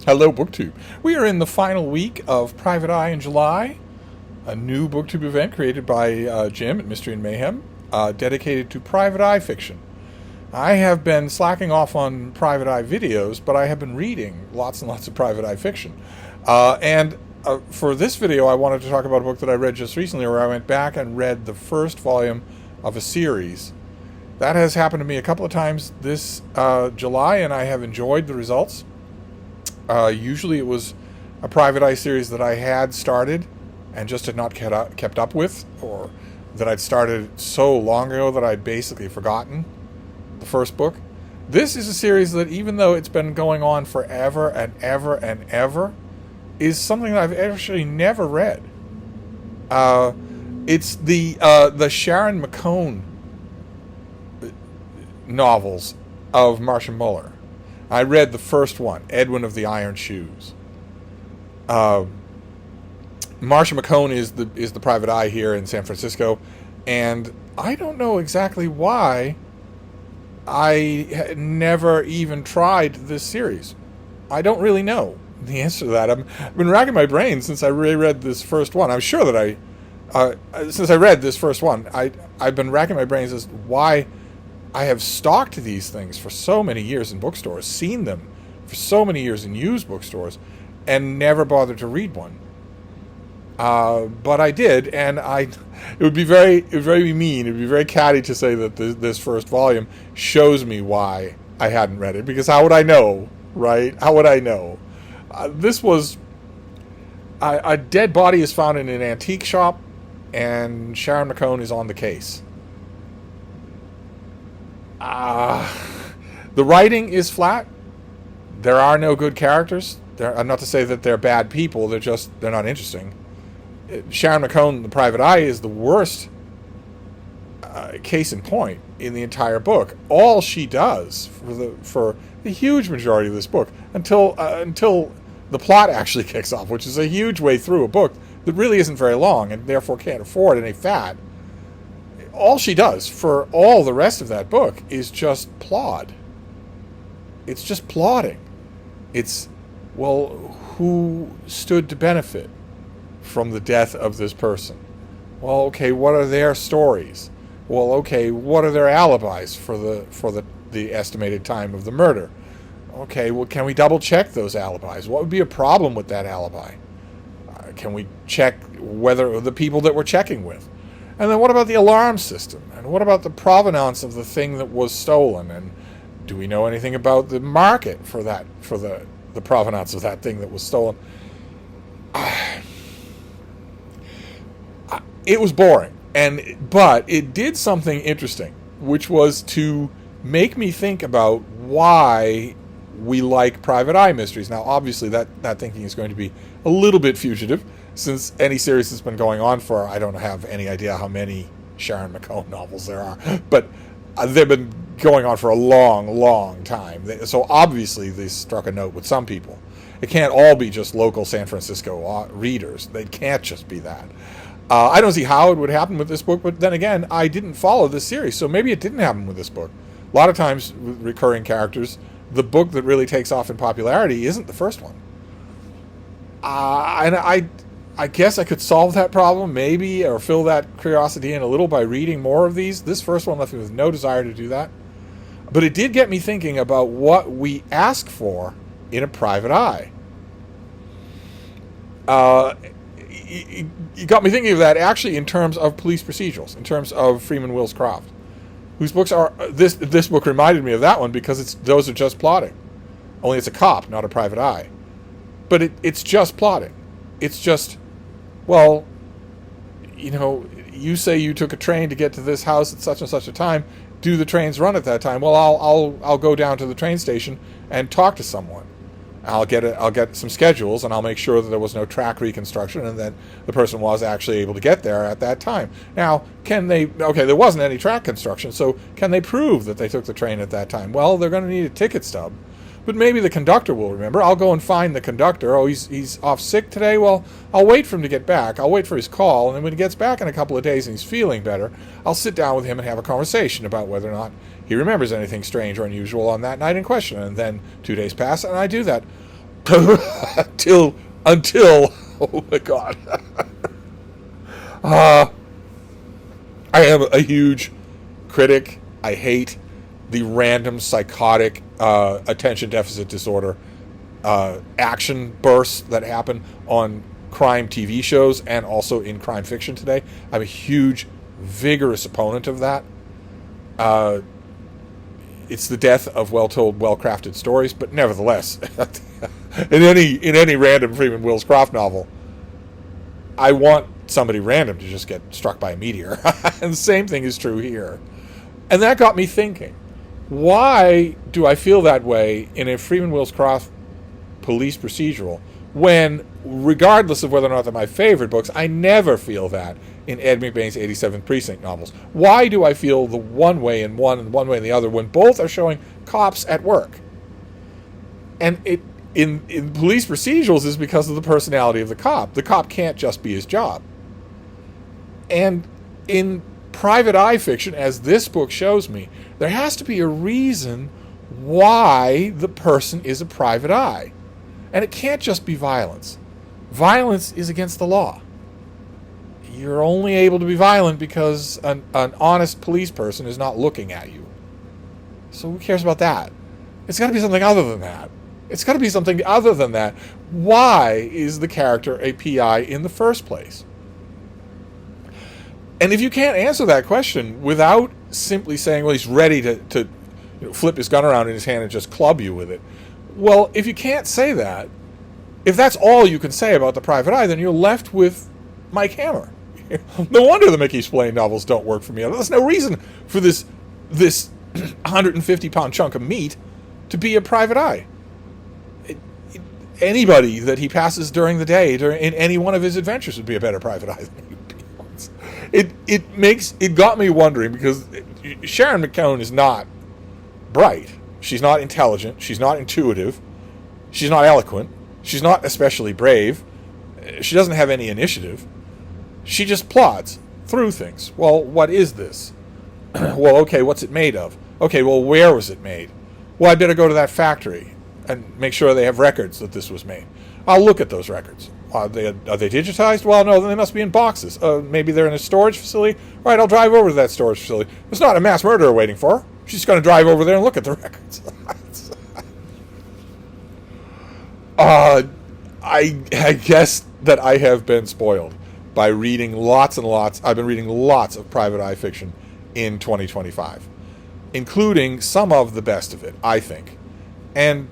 Hello, BookTube. We are in the final week of Private Eye in July, a new BookTube event created by Jim at Mystery and Mayhem, dedicated to Private Eye fiction. I have been slacking off on Private Eye videos, but I have been reading lots and lots of Private Eye fiction. And for this video, I wanted to talk about a book that I read just recently, where I went back and read the first volume of a series. That has happened to me a couple of times this July, and I have enjoyed the results. Usually it was a Private Eye series that I had started and just had not kept up with, or that I'd started so long ago that I'd basically forgotten the first book. This is a series that, even though it's been going on forever and ever and ever, is something that I've actually never read. It's the Sharon McCone novels of Marcia Muller. I read the first one, Edwin of the Iron Shoes. Marcia McCone is the Private Eye here in San Francisco, and I don't know exactly why I never even tried this series. I don't really know the answer to that. I've been racking my brain since I reread this first one. I'm sure that since I read this first one, I've been racking my brains as to why I have stalked these things for so many years in bookstores, seen them for so many years in used bookstores, and never bothered to read one. But I did, and it would be very mean, it would be very catty to say that this first volume shows me why I hadn't read it, because how would I know, right? How would I know? This was a dead body is found in an antique shop, and Sharon McCone is on the case. The writing is flat. There are no good characters. Not to say that they're bad people. They're not interesting. Sharon McCone, the Private Eye, is the worst case in point in the entire book. All she does for the huge majority of this book, until the plot actually kicks off, which is a huge way through a book that really isn't very long and therefore can't afford any fat. All she does for all the rest of that book is just plod. It's just plodding. It's, well, who stood to benefit from the death of this person? Well, okay, what are their stories? Well, okay, what are their alibis for the estimated time of the murder? Okay, well, can we double check those alibis? What would be a problem with that alibi? Can we check whether the people that we're checking with? And then what about the alarm system? And what about the provenance of the thing that was stolen? And do we know anything about the market for the provenance of that thing that was stolen? It was boring, but it did something interesting, which was to make me think about why we like Private Eye mysteries. Now, obviously, that thinking is going to be a little bit fugitive, since any series that's been going on for, I don't have any idea how many Sharon McCone novels there are, but they've been going on for a long, long time. So obviously they struck a note with some people. It can't all be just local San Francisco readers. They can't just be that. I don't see how it would happen with this book, but then again, I didn't follow this series, so maybe it didn't happen with this book. A lot of times with recurring characters, the book that really takes off in popularity isn't the first one. And I guess I could solve that problem, maybe, or fill that curiosity in a little by reading more of these. This first one left me with no desire to do that. But it did get me thinking about what we ask for in a Private Eye. It got me thinking of that, actually, in terms of police procedurals, in terms of Freeman Wills Croft, whose books are... This book reminded me of that one, because those are just plotting. Only it's a cop, not a Private Eye. But it's just plotting. It's just, well, you say you took a train to get to this house at such and such a time. Do the trains run at that time? Well, I'll go down to the train station and talk to someone. I'll get some schedules, and I'll make sure that there was no track reconstruction and that the person was actually able to get there at that time. Now, there wasn't any track construction, so can they prove that they took the train at that time? Well, they're going to need a ticket stub. But maybe the conductor will remember. I'll go and find the conductor. Oh, he's off sick today? Well, I'll wait for him to get back. I'll wait for his call, and then when he gets back in a couple of days and he's feeling better, I'll sit down with him and have a conversation about whether or not he remembers anything strange or unusual on that night in question. And then 2 days pass, and I do that. until oh my god. I am a huge critic. I hate the random psychotic attention deficit disorder action bursts that happen on crime TV shows and also in crime fiction today. I'm a huge, vigorous opponent of that. It's the death of well-told, well-crafted stories, but nevertheless, in any random Freeman Wills Croft novel, I want somebody random to just get struck by a meteor. And the same thing is true here. And that got me thinking, why do I feel that way in a Freeman Wills Croft police procedural when, regardless of whether or not they're my favorite books, I never feel that in Ed McBain's 87th Precinct novels? Why do I feel the one way in one and one way in the other when both are showing cops at work? And it in police procedurals is because of the personality of the cop. The cop can't just be his job. And in private eye fiction, as this book shows me, there has to be a reason why the person is a private eye. And it can't just be violence. Violence is against the law. You're only able to be violent because an honest police person is not looking at you. So who cares about that? It's got to be something other than that. It's got to be something other than that. Why is the character a PI in the first place? And if you can't answer that question without simply saying, well, he's ready to flip his gun around in his hand and just club you with it. Well, if you can't say that, if that's all you can say about the private eye, then you're left with Mike Hammer. No wonder the Mickey Spillane novels don't work for me. There's no reason for this 150-pound chunk of meat to be a private eye. Anybody that he passes during the day in any one of his adventures would be a better private eye than he was. It got me wondering, because Sharon McCone is not bright. She's not intelligent. She's not intuitive. She's not eloquent. She's not especially brave. She doesn't have any initiative. She just plods through things. Well, what is this? Well, okay, what's it made of? Okay, well, where was it made? Well, I better go to that factory and make sure they have records that this was made. I'll look at those records. Are they digitized? Well, no, then they must be in boxes. Maybe they're in a storage facility. All right, I'll drive over to that storage facility. There's not a mass murderer waiting for her. She's going to drive over there and look at the records. I guess that I have been spoiled by reading lots and lots. I've been reading lots of private eye fiction in 2025, including some of the best of it, I think. And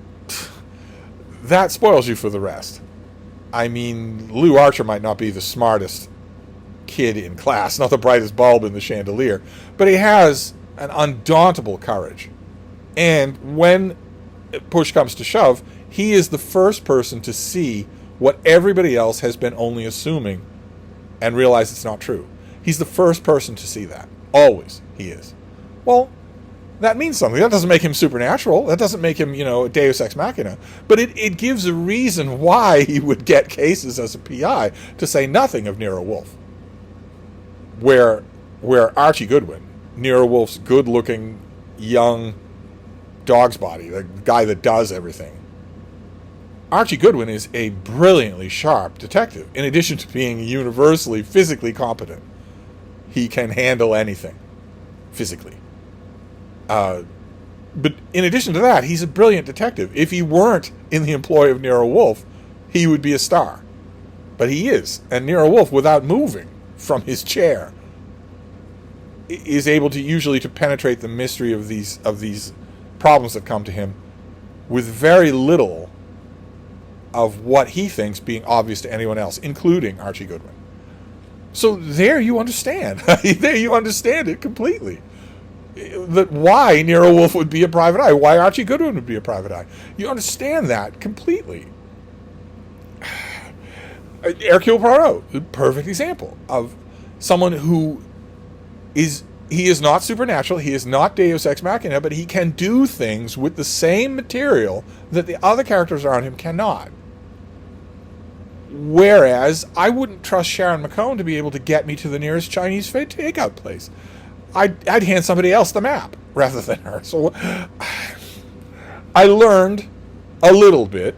that spoils you for the rest. I mean, Lou Archer might not be the smartest kid in class, not the brightest bulb in the chandelier, but he has an undauntable courage. And when push comes to shove, he is the first person to see what everybody else has been only assuming and realize it's not true. He's the first person to see that. Always, he is. Well, that means something. That doesn't make him supernatural. That doesn't make him, a deus ex machina. But it gives a reason why he would get cases as a PI, to say nothing of Nero Wolfe. Where Archie Goodwin, Nero Wolfe's good-looking, young dog's body, the guy that does everything, Archie Goodwin is a brilliantly sharp detective. In addition to being universally physically competent, he can handle anything physically. But in addition to that, he's a brilliant detective. If he weren't in the employ of Nero Wolfe, he would be a star. But he is. And Nero Wolfe, without moving from his chair, is able to usually to penetrate the mystery of these problems that come to him with very little of what he thinks being obvious to anyone else, including Archie Goodwin. So there you understand. There you understand it completely. That why Nero Wolfe would be a private eye, why Archie Goodwin would be a private eye. You understand that completely. Hercule Poirot, perfect example of someone who he is not supernatural, he is not deus ex machina, but he can do things with the same material that the other characters around him cannot. Whereas I wouldn't trust Sharon McCone to be able to get me to the nearest Chinese takeout place. I'd hand somebody else the map rather than her. So I learned a little bit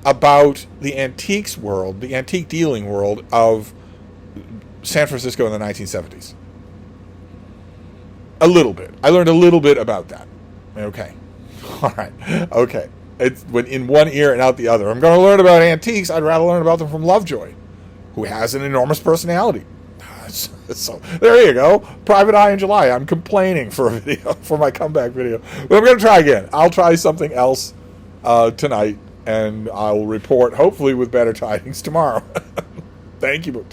about the antiques world, the antique dealing world of San Francisco in the 1970s. A little bit. I learned a little bit about that. Okay. All right. Okay. It's in one ear and out the other. I'm going to learn about antiques. I'd rather learn about them from Lovejoy, who has an enormous personality. So there you go. Private Eye in July. I'm complaining for a video, for my comeback video. But I'm going to try again. I'll try something else tonight, and I'll report, hopefully with better tidings tomorrow. Thank you.